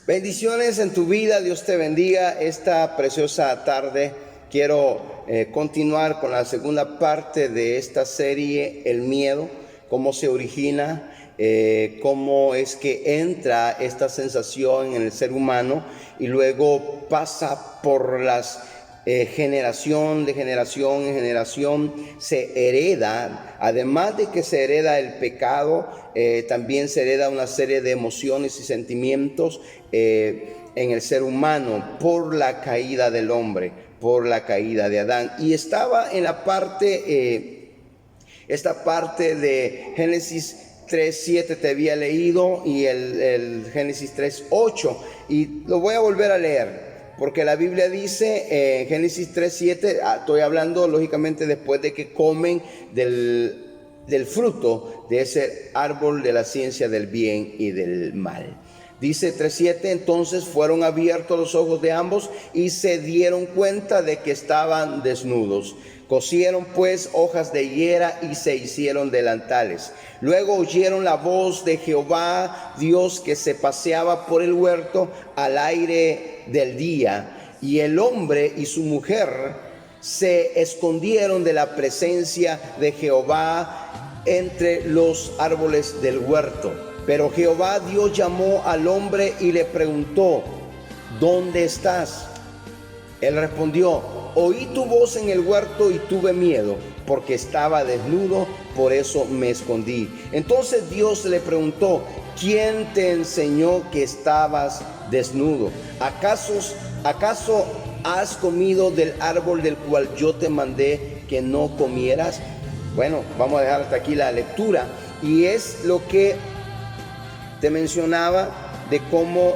Bendiciones en tu vida, Dios te bendiga. Esta preciosa tarde quiero continuar con la segunda parte de esta serie, el miedo, cómo se origina, cómo es que entra esta sensación en el ser humano y luego pasa por las generación de generación en generación, se hereda. Además de que se hereda el pecado, también se hereda una serie de emociones y sentimientos en el ser humano por la caída del hombre, por la caída de Adán. Y estaba en la parte, esta parte de Génesis 3:7 te había leído, y el Génesis 3:8, y lo voy a volver a leer. Porque la Biblia dice en Génesis 3:7, estoy hablando lógicamente después de que comen del fruto de ese árbol de la ciencia del bien y del mal. Dice 3:7, entonces fueron abiertos los ojos de ambos y se dieron cuenta de que estaban desnudos. Cosieron pues hojas de higuera y se hicieron delantales. Luego oyeron la voz de Jehová Dios que se paseaba por el huerto al aire del día, y el hombre y su mujer se escondieron de la presencia de Jehová entre los árboles del huerto. Pero Jehová Dios llamó al hombre y le preguntó: ¿dónde estás? Él respondió: oí tu voz en el huerto y tuve miedo, porque estaba desnudo, por eso me escondí. Entonces Dios le preguntó: ¿quién te enseñó que estabas desnudo? ¿Acaso has comido del árbol del cual yo te mandé que no comieras? Bueno, vamos a dejar hasta aquí la lectura, y es lo que te mencionaba de cómo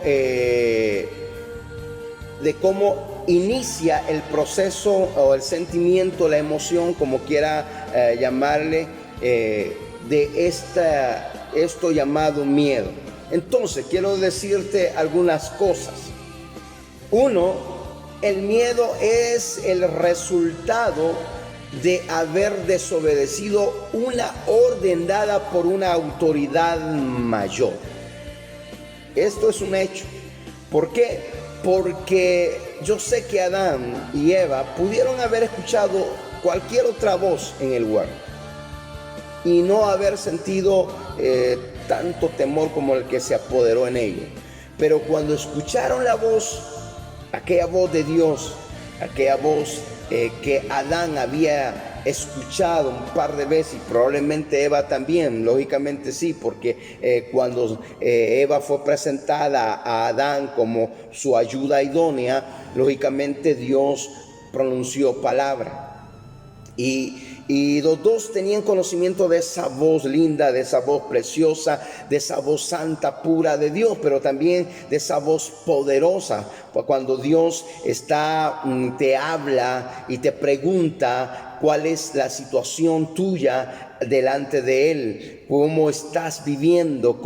inicia el proceso o el sentimiento, la emoción, como quiera llamarle, de esto llamado miedo. Entonces quiero decirte algunas cosas. Uno, el miedo es el resultado de haber desobedecido una orden dada por una autoridad mayor. Esto es un hecho. ¿Por qué? Porque yo sé que Adán y Eva pudieron haber escuchado cualquier otra voz en el huerto y no haber sentido tanto temor como el que se apoderó en ellos. Pero cuando escucharon la voz, aquella voz de Dios, aquella voz que Adán había escuchado un par de veces, y probablemente Eva también, lógicamente sí, porque cuando Eva fue presentada a Adán como su ayuda idónea, lógicamente Dios pronunció palabra. Y los dos tenían conocimiento de esa voz linda, de esa voz preciosa, de esa voz santa, pura de Dios, pero también de esa voz poderosa. Cuando Dios te habla y te pregunta cuál es la situación tuya delante de Él, cómo estás viviendo,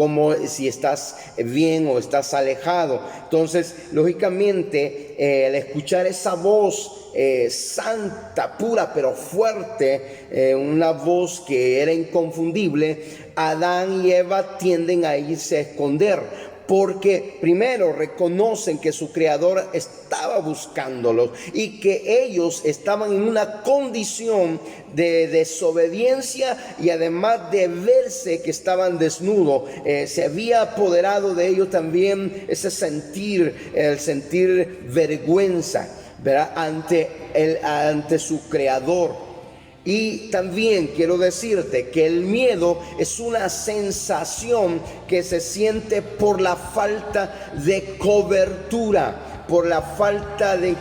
si estás bien o estás alejado. Entonces, lógicamente, al escuchar esa voz santa, pura, pero fuerte, una voz que era inconfundible, Adán y Eva tienden a irse a esconder, porque primero reconocen que su creador estaba buscándolos y que ellos estaban en una condición de desobediencia, y además de verse que estaban desnudos, se había apoderado de ellos también ese el sentir vergüenza, ¿verdad? ante su creador. Y también quiero decirte que el miedo es una sensación que se siente por la falta de cobertura, por la falta de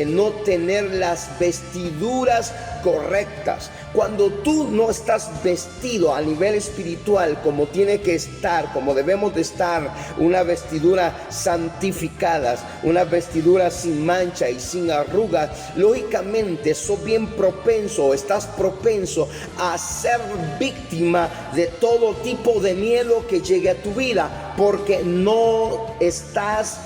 no tener las vestiduras correctas. Cuando tú no estás vestido a nivel espiritual como tiene que estar, como debemos de estar, una vestidura santificada, una vestidura sin mancha y sin arrugas, lógicamente estás propenso a ser víctima de todo tipo de miedo que llegue a tu vida. porque no estás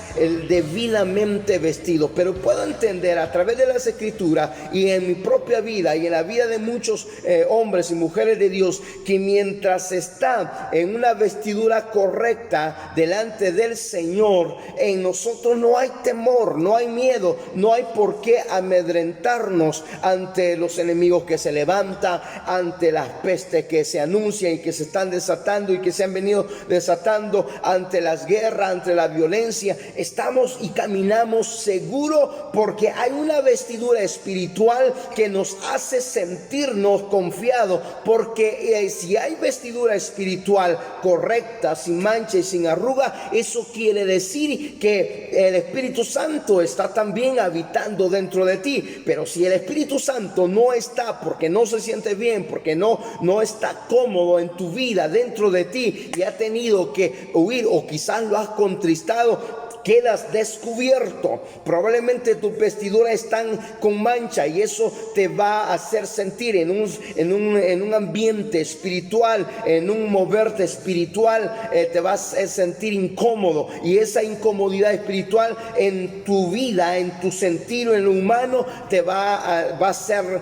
debidamente vestido. Pero puedo entender a través de las Escrituras y en mi propia vida y en la vida de muchos hombres y mujeres de Dios, que mientras está en una vestidura correcta delante del Señor, en nosotros no hay temor, no hay miedo, no hay por qué amedrentarnos ante los enemigos que se levantan, ante las pestes que se anuncian y que se están desatando y que se han venido desatando, ante las guerras, ante la violencia. Estamos y caminamos seguro porque hay una vestidura espiritual que nos hace sentirnos confiados, porque si hay vestidura espiritual correcta, sin mancha y sin arruga, eso quiere decir que el Espíritu Santo está también habitando dentro de ti. Pero si el Espíritu Santo no está, porque no se siente bien, porque no está cómodo en tu vida, dentro de ti, y ha tenido que huir, o quizás lo has contristado, quedas descubierto. Probablemente tus vestiduras están con mancha y eso te va a hacer sentir en un ambiente espiritual, en un moverte espiritual, te vas a sentir incómodo, y esa incomodidad espiritual en tu vida, en tu sentido, en lo humano, te va a hacer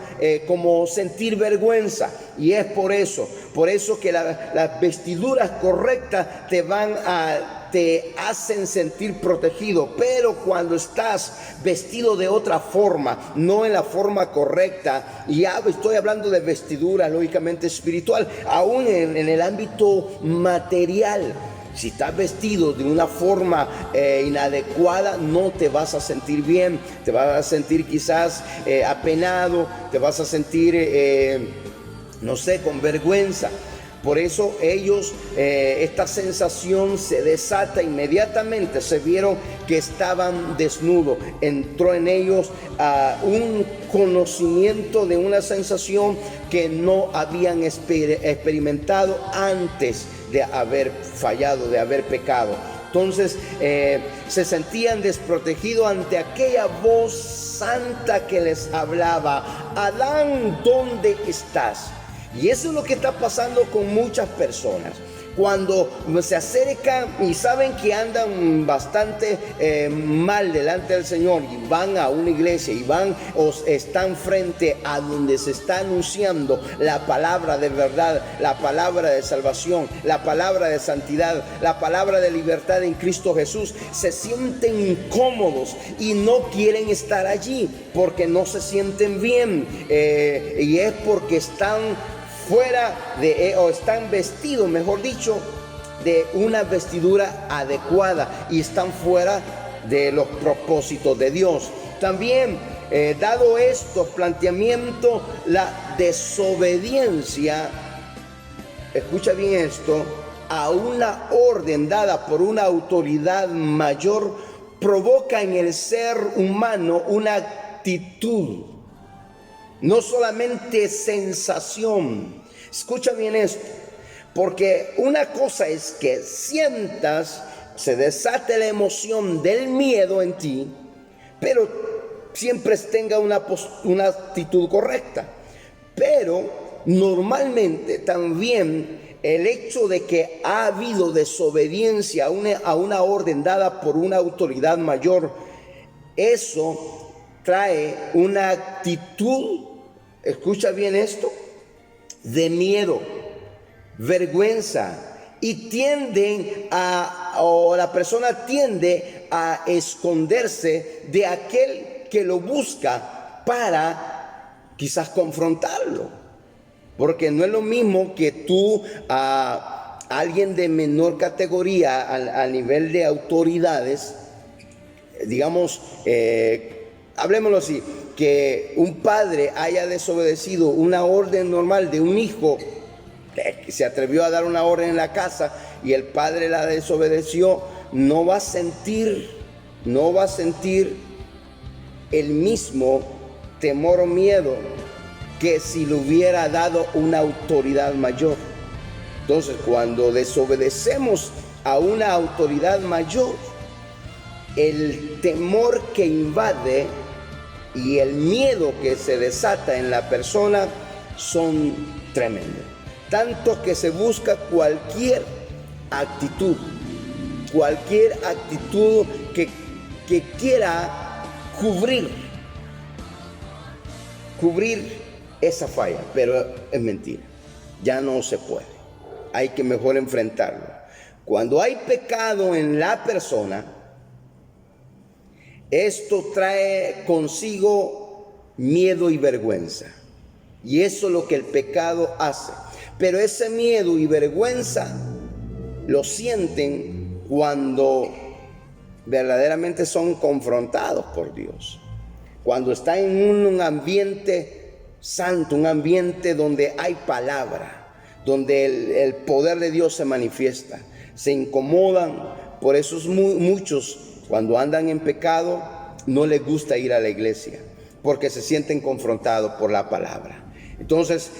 como sentir vergüenza. Y es por eso que las vestiduras correctas te hacen sentir protegido. Pero cuando estás vestido de otra forma, no en la forma correcta, y ya estoy hablando de vestidura lógicamente espiritual, aún en el ámbito material, si estás vestido de una forma inadecuada, no te vas a sentir bien, te vas a sentir quizás apenado, te vas a sentir no sé, con vergüenza. Por eso ellos, esta sensación se desata inmediatamente. Se vieron que estaban desnudos. Entró en ellos un conocimiento de una sensación que no habían experimentado antes de haber fallado, de haber pecado. Entonces se sentían desprotegidos ante aquella voz santa que les hablaba: Adán, ¿dónde estás? Y eso es lo que está pasando con muchas personas. Cuando se acercan y saben que andan bastante mal delante del Señor, y van a una iglesia y van o están frente a donde se está anunciando la palabra de verdad, la palabra de salvación, la palabra de santidad, la palabra de libertad en Cristo Jesús, se sienten incómodos y no quieren estar allí porque no se sienten bien, y es porque están fuera o están vestidos, mejor dicho, de una vestidura adecuada, y están fuera de los propósitos de Dios. También, dado estos planteamientos, la desobediencia, escucha bien esto, a una orden dada por una autoridad mayor, provoca en el ser humano una actitud, no solamente sensación. Escucha bien esto, porque una cosa es que sientas, se desate la emoción del miedo en ti, pero siempre tenga una actitud correcta. Pero normalmente también el hecho de que ha habido desobediencia a una orden dada por una autoridad mayor, eso trae una actitud, escucha bien esto, de miedo, vergüenza, y la persona tiende a esconderse de aquel que lo busca para quizás confrontarlo. Porque no es lo mismo que tú a alguien de menor categoría a nivel de autoridades, digamos, hablemoslo así, que un padre haya desobedecido una orden normal de un hijo, que se atrevió a dar una orden en la casa y el padre la desobedeció, no va a sentir el mismo temor o miedo que si le hubiera dado una autoridad mayor. Entonces, cuando desobedecemos a una autoridad mayor, el temor que invade y el miedo que se desata en la persona son tremendos. Tanto que se busca cualquier actitud cualquier actitud que quiera cubrir esa falla, pero es mentira, ya no se puede. Hay que mejor enfrentarlo. Cuando hay pecado en la persona, esto trae consigo miedo y vergüenza. Y eso es lo que el pecado hace. Pero ese miedo y vergüenza lo sienten cuando verdaderamente son confrontados por Dios. Cuando están en un ambiente santo, un ambiente donde hay palabra, donde el poder de Dios se manifiesta. Se incomodan. Por eso muchos, cuando andan en pecado, no les gusta ir a la iglesia, porque se sienten confrontados por la palabra. Entonces,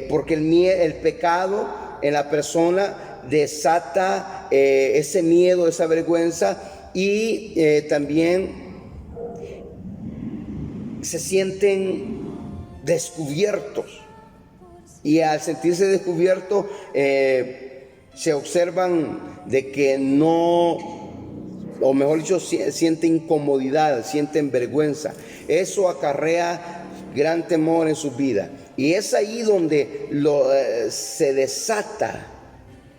porque el pecado en la persona desata ese miedo, esa vergüenza, y también se sienten descubiertos. Y al sentirse descubiertos, se observan de que no, o mejor dicho, sienten incomodidad, sienten vergüenza. Eso acarrea gran temor en su vida. Y es ahí donde se desata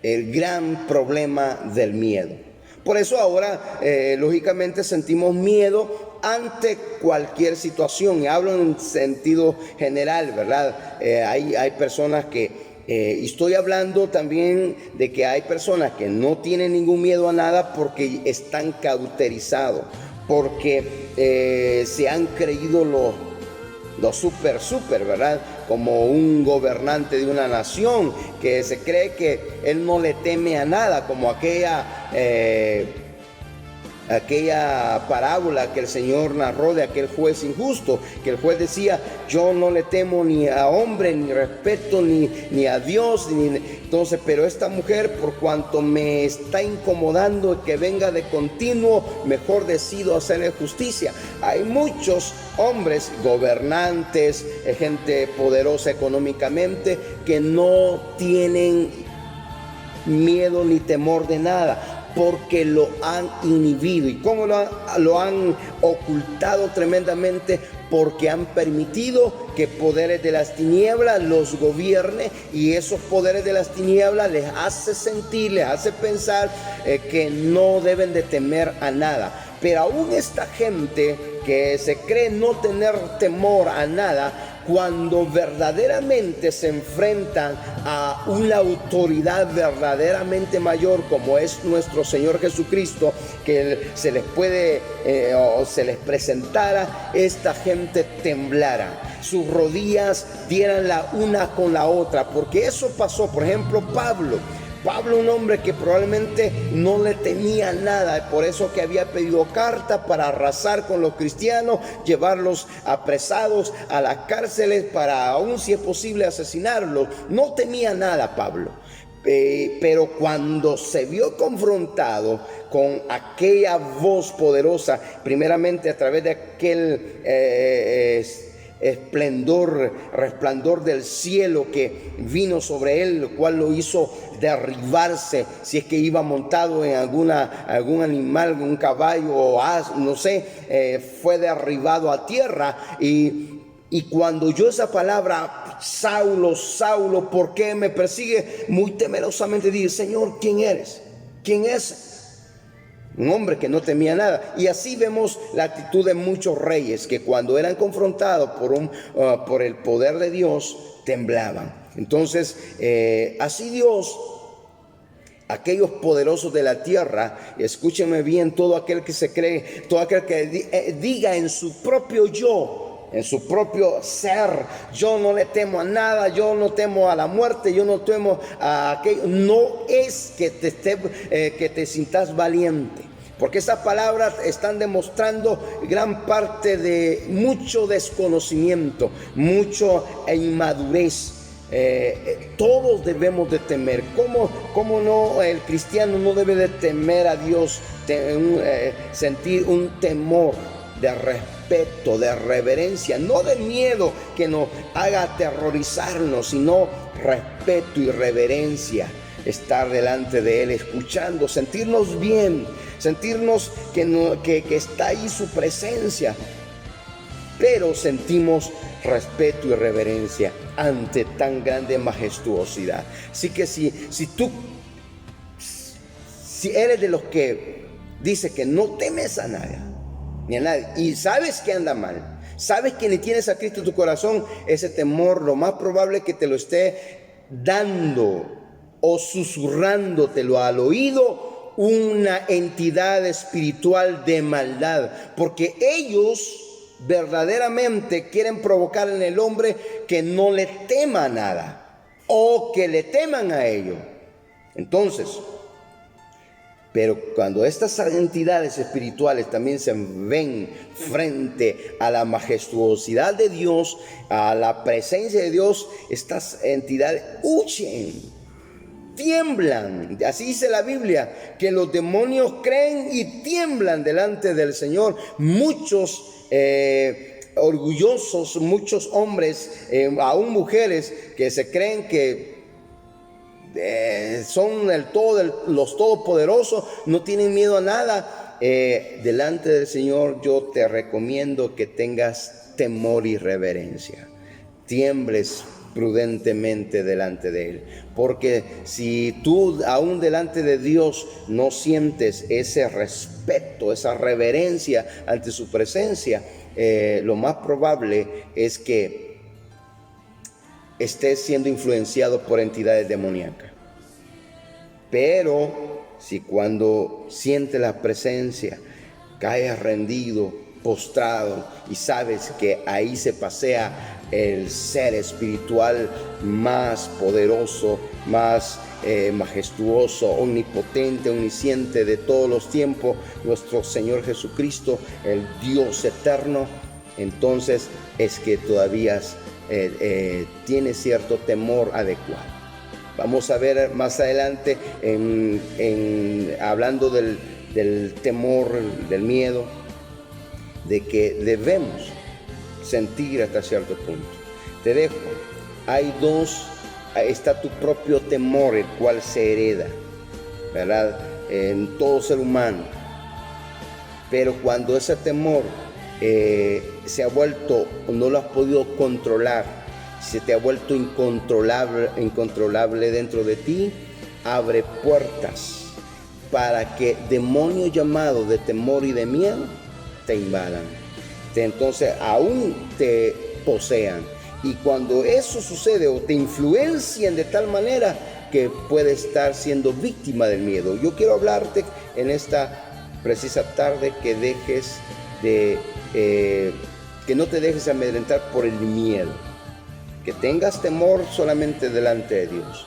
el gran problema del miedo. Por eso ahora, lógicamente, sentimos miedo ante cualquier situación. Y hablo en sentido general, ¿verdad? Hay personas que... y estoy hablando también de que hay personas que no tienen ningún miedo a nada porque están cauterizados, porque se han creído los super, ¿verdad? Como un gobernante de una nación que se cree que él no le teme a nada, como aquella parábola que el Señor narró de aquel juez injusto, que el juez decía: yo no le temo ni a hombre, ni respeto ni a Dios, entonces, pero esta mujer, por cuanto me está incomodando que venga de continuo, mejor decido hacerle justicia. Hay muchos hombres, gobernantes, gente poderosa económicamente, que no tienen miedo ni temor de nada, porque lo han inhibido. ¿Y cómo lo han ocultado tremendamente? Porque han permitido que poderes de las tinieblas los gobierne, y esos poderes de las tinieblas les hace sentir, les hace pensar que no deben de temer a nada. Pero aún esta gente que se cree no tener temor a nada, cuando verdaderamente se enfrentan a una autoridad verdaderamente mayor, como es nuestro Señor Jesucristo, que se les puede o se les presentara, esta gente temblara, sus rodillas dieran la una con la otra, porque eso pasó. Por ejemplo, Pablo, un hombre que probablemente no le temía nada, por eso que había pedido carta para arrasar con los cristianos, llevarlos apresados a las cárceles para, aún si es posible, asesinarlos. No temía nada Pablo. Pero cuando se vio confrontado con aquella voz poderosa, primeramente a través de aquel resplandor del cielo que vino sobre él, lo cual lo hizo derribarse, si es que iba montado en algún animal, un caballo o no sé, fue derribado a tierra. Y cuando oyó esa palabra: Saulo, Saulo, ¿por qué me persigue? Muy temerosamente dije: Señor, ¿quién eres? ¿Quién es? Un hombre que no temía nada. Y así vemos la actitud de muchos reyes, que cuando eran confrontados por el poder de Dios, temblaban. Entonces, así Dios, aquellos poderosos de la tierra, escúchenme bien, todo aquel que se cree, todo aquel que diga en su propio yo, en su propio ser: yo no le temo a nada, yo no temo a la muerte, yo no temo a aquello. No es que te sientas valiente, porque esas palabras están demostrando gran parte de mucho desconocimiento, mucha inmadurez. Todos debemos de temer. ¿Cómo no? El cristiano no debe de temer a Dios, sentir un temor de respeto, de reverencia, no de miedo que nos haga aterrorizarnos, sino respeto y reverencia. estar delante de Él, escuchando, sentirnos bien, sentirnos que está ahí su presencia, pero sentimos respeto y reverencia ante tan grande majestuosidad. Así que si eres de los que dice que no temes a nadie, ni a nadie, y sabes que anda mal, sabes que ni tienes a Cristo en tu corazón, ese temor lo más probable es que te lo esté dando o susurrándotelo al oído una entidad espiritual de maldad, porque ellos verdaderamente quieren provocar en el hombre que no le tema nada o que le teman a ello. Entonces, pero cuando estas entidades espirituales también se ven frente a la majestuosidad de Dios, a la presencia de Dios, estas entidades huyen, tiemblan. Así dice la Biblia, que los demonios creen y tiemblan delante del Señor. Muchos orgullosos, muchos hombres, aún mujeres, que se creen que son los todopoderosos, no tienen miedo a nada. Delante del Señor yo te recomiendo que tengas temor y reverencia, tiembles prudentemente delante de Él, porque si tú aún delante de Dios no sientes ese respeto, esa reverencia ante su presencia, lo más probable es que estés siendo influenciado por entidades demoníacas. Pero si cuando sientes la presencia caes rendido, postrado, y sabes que ahí se pasea el ser espiritual más poderoso, más majestuoso, omnipotente, omnisciente de todos los tiempos, nuestro Señor Jesucristo, el Dios eterno, entonces es que todavía tiene cierto temor adecuado. Vamos a ver más adelante hablando del temor, del miedo, de que debemos sentir hasta cierto punto. Te dejo, está tu propio temor, el cual se hereda, ¿verdad? En todo ser humano. Pero cuando ese temor se ha vuelto, no lo has podido controlar, se te ha vuelto incontrolable dentro de ti, abre puertas para que demonios llamados de temor y de miedo te invadan, entonces aún te posean, y cuando eso sucede o te influencian de tal manera que puedes estar siendo víctima del miedo. Yo quiero hablarte en esta precisa tarde que no te dejes amedrentar por el miedo, que tengas temor solamente delante de Dios.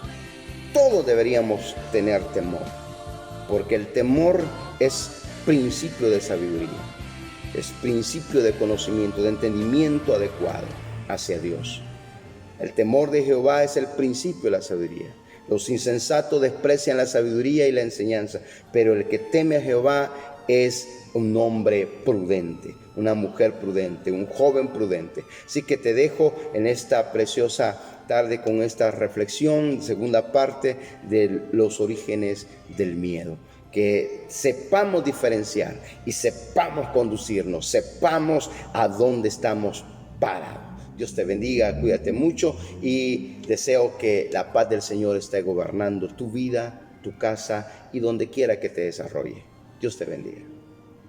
Todos deberíamos tener temor, porque el temor es principio de sabiduría, es principio de conocimiento, de entendimiento adecuado hacia Dios. El temor de Jehová es el principio de la sabiduría. Los insensatos desprecian la sabiduría y la enseñanza, pero el que teme a Jehová es un hombre prudente, una mujer prudente, un joven prudente. Así que te dejo en esta preciosa tarde con esta reflexión, segunda parte de los orígenes del miedo. Que sepamos diferenciar y sepamos conducirnos, sepamos a dónde estamos parados. Dios te bendiga, cuídate mucho y deseo que la paz del Señor esté gobernando tu vida, tu casa y donde quiera que te desarrolle. Dios te bendiga.